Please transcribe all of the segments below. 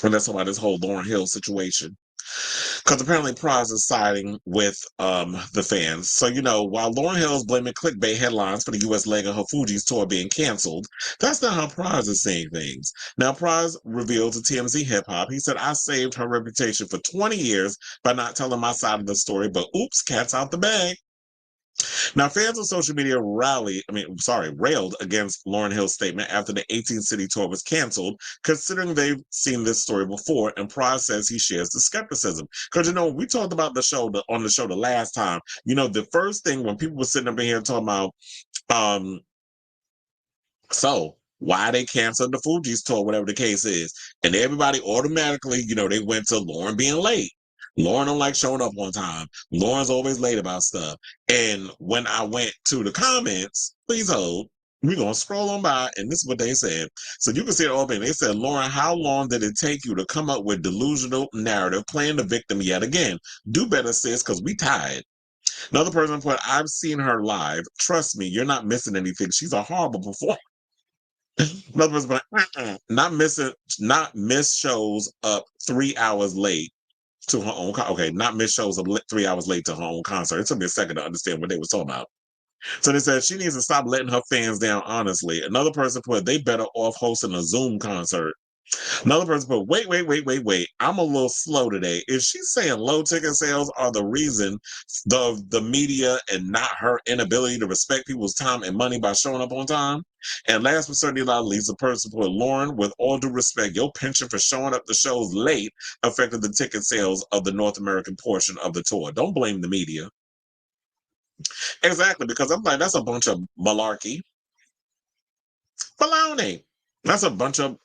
And that's about this whole Lauryn Hill situation. Because apparently Pras is siding with the fans. So, while Lauryn Hill is blaming clickbait headlines for the U.S. leg of her Fugees tour being canceled, that's not how Pras is seeing things. Now, Pras revealed to TMZ Hip Hop, he said, I saved her reputation for 20 years by not telling my side of the story, but oops, cat's out the bag. Now, fans on social media railed against Lauryn Hill's statement after the 18 city tour was canceled, considering they've seen this story before, and Pras says he shares the skepticism. Because, we talked about on the show the last time, the first thing when people were sitting up in here talking about, um, so why they canceled the Fugees tour, whatever the case is, and everybody automatically, they went to Lauryn being late. Lauryn don't like showing up on time. Lauryn's always late about stuff. And when I went to the comments, please hold, we're going to scroll on by, and this is what they said. So you can see it all thing. They said, Lauryn, how long did it take you to come up with delusional narrative, playing the victim yet again? Do better, sis, because we tired. Another person put, I've seen her live. Trust me, you're not missing anything. She's a horrible performer. Another person put, not miss shows up 3 hours late to her own. Okay, not miss shows of 3 hours late to her own concert. It took me a second to understand what they were talking about. So they said she needs to stop letting her fans down, honestly. Another person put, they better off hosting a Zoom concert. Another person put, wait. I'm a little slow today. Is she saying low ticket sales are the reason the media and not her inability to respect people's time and money by showing up on time? And last but certainly not least, the person put, Lauryn, with all due respect, your penchant for showing up the shows late affected the ticket sales of the North American portion of the tour. Don't blame the media. Exactly, because I'm like, that's a bunch of malarkey. Baloney. That's a bunch of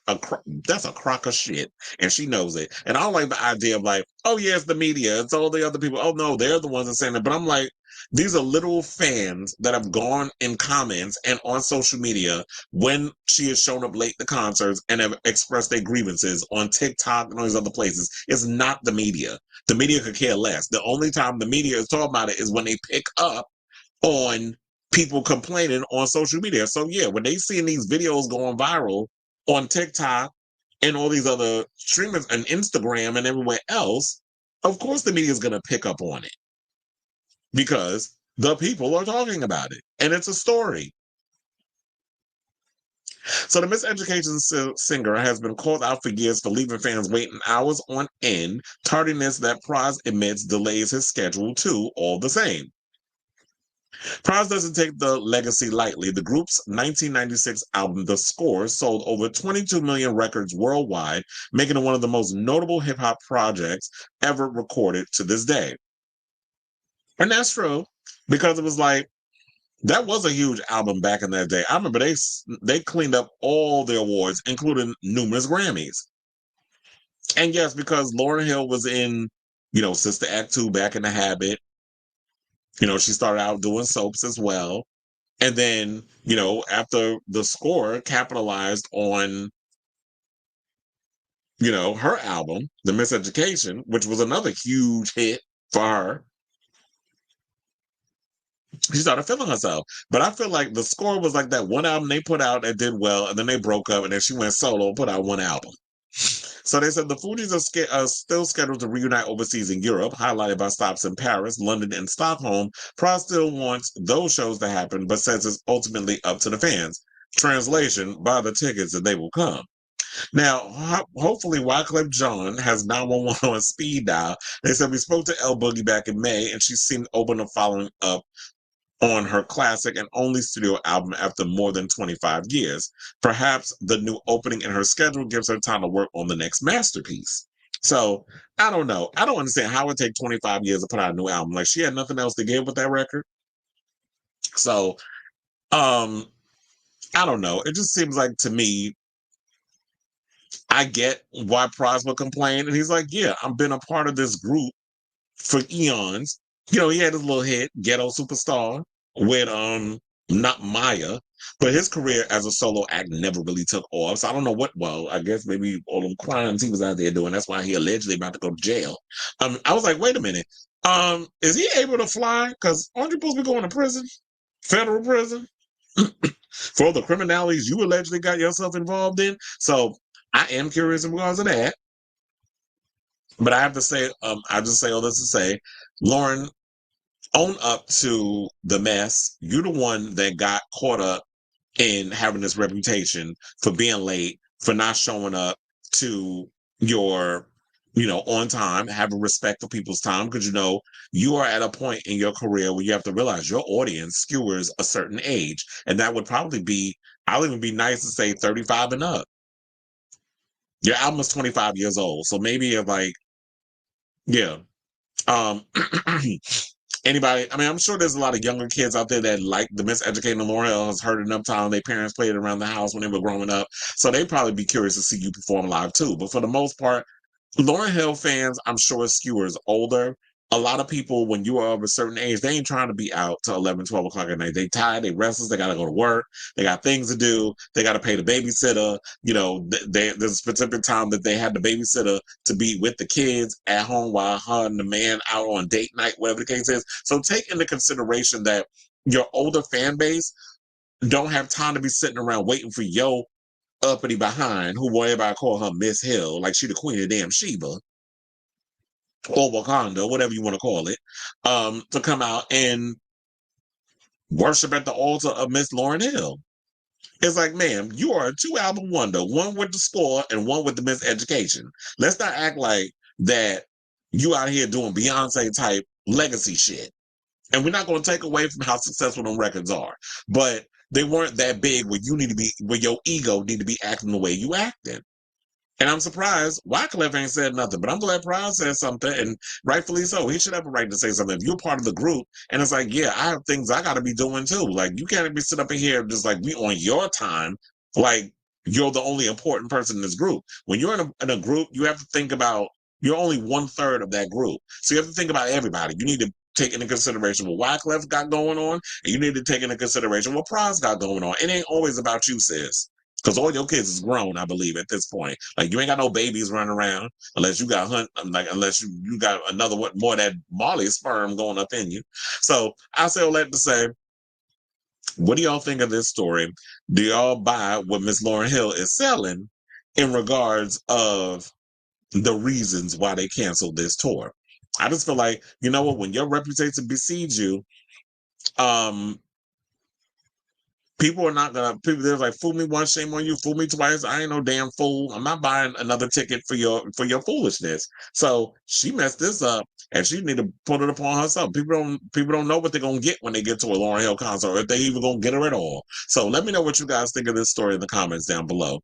that's a crock of shit, and she knows it. And I don't like the idea of like, oh yeah, it's the media, it's all the other people. Oh no, they're the ones that saying it. But I'm like, these are literal fans that have gone in comments and on social media when she has shown up late to concerts and have expressed their grievances on TikTok and all these other places. It's not the media. The media could care less. The only time the media is talking about it is when they pick up on people complaining on social media. So yeah, when they seeing these videos going viral on TikTok and all these other streamers and Instagram and everywhere else, of course the media is going to pick up on it because the people are talking about it and it's a story. So the Miseducation singer has been called out for years for leaving fans waiting hours on end, tardiness that Pras admits delays his schedule too, all the same. Pras doesn't take the legacy lightly. The group's 1996 album, The Score, sold over 22 million records worldwide, making it one of the most notable hip hop projects ever recorded to this day. And that's true because it was like, that was a huge album back in that day. I remember they cleaned up all the awards, including numerous Grammys. And yes, because Lauryn Hill was in, Sister Act 2, Back in the Habit. She started out doing soaps as well. And then, after The Score capitalized on, her album, The Miseducation, which was another huge hit for her, she started feeling herself. But I feel like The Score was like that one album they put out that did well, and then they broke up, and then she went solo and put out one album. So they said the Fugees are still scheduled to reunite overseas in Europe, highlighted by stops in Paris, London, and Stockholm. Pras still wants those shows to happen, but says it's ultimately up to the fans. Translation, buy the tickets and they will come. Now, hopefully Wyclef Jean has 911 on speed dial. They said we spoke to El Boogie back in May, and she seemed open to following up on her classic and only studio album after more than 25 years. Perhaps the new opening in her schedule gives her time to work on the next masterpiece. So I don't know. I don't understand how it take 25 years to put out a new album. Like she had nothing else to give with that record. So I don't know. It just seems like to me, I get why Pras would complain. And he's like, yeah, I've been a part of this group for eons. He had his little hit, Ghetto Superstar, with not Maya, but his career as a solo act never really took off. So I don't know I guess maybe all them crimes he was out there doing, that's why he allegedly about to go to jail. I was like, wait a minute. Is he able to fly? Because aren't you supposed to be going to prison? Federal prison? For all the criminalities you allegedly got yourself involved in. So I am curious in regards to that. But I have to say, I just say all this to say, Lauryn, own up to the mess. You're the one that got caught up in having this reputation for being late, for not showing up to your, on time, having respect for people's time, because you are at a point in your career where you have to realize your audience skewers a certain age. And that would probably be, I'll even be nice to say 35 and up. Your album is 25 years old. So maybe if like, yeah. Um Anybody, I mean, I'm sure there's a lot of younger kids out there that like the Miseducated Lauryn Hill has heard enough time. Their parents played it around the house when they were growing up. So they'd probably be curious to see you perform live too. But for the most part, Lauryn Hill fans, I'm sure, skewers older. A lot of people, when you are of a certain age, they ain't trying to be out till 11, 12 o'clock at night. They tired, they restless, they got to go to work, they got things to do, they got to pay the babysitter. There's a specific time that they had the babysitter to be with the kids at home while her and the man out on date night, whatever the case is. So take into consideration that your older fan base don't have time to be sitting around waiting for your uppity behind, who everybody call her Miss Hill, like she the queen of damn Sheba or Wakanda, whatever you want to call it, to come out and worship at the altar of Miss Lauryn Hill. It's like, ma'am, you are a 2 album wonder, one with the score and one with the miseducation. Let's not act like that you out here doing Beyonce type legacy shit. And we're not going to take away from how successful them records are, but they weren't that big where you need to be, where your ego need to be acting the way you acting. And I'm surprised Wyclef ain't said nothing, but I'm glad Pras said something, and rightfully so. He should have a right to say something. If you're part of the group, and it's like, yeah, I have things I got to be doing too. Like, you can't be sitting up in here just like we on your time, like you're the only important person in this group. When you're in a group, you have to think about you're only 1/3 of that group, so you have to think about everybody. You need to take into consideration what Wyclef got going on, and you need to take into consideration what Pras got going on. It ain't always about you, sis. Because all your kids is grown, I believe, at this point. Like you ain't got no babies running around unless you got unless you got another what more of that Molly sperm going up in you. So I say all that to say, what do y'all think of this story? Do y'all buy what Miss Lauryn Hill is selling in regards of the reasons why they canceled this tour? I just feel like, you know what, when your reputation precedes you, um, people are not gonna. People they're like, fool me once, shame on you. Fool me twice, I ain't no damn fool. I'm not buying another ticket for your foolishness. So she messed this up, and she need to put it upon herself. People don't know what they're gonna get when they get to a Lauryn Hill concert, or if they even gonna get her at all. So let me know what you guys think of this story in the comments down below.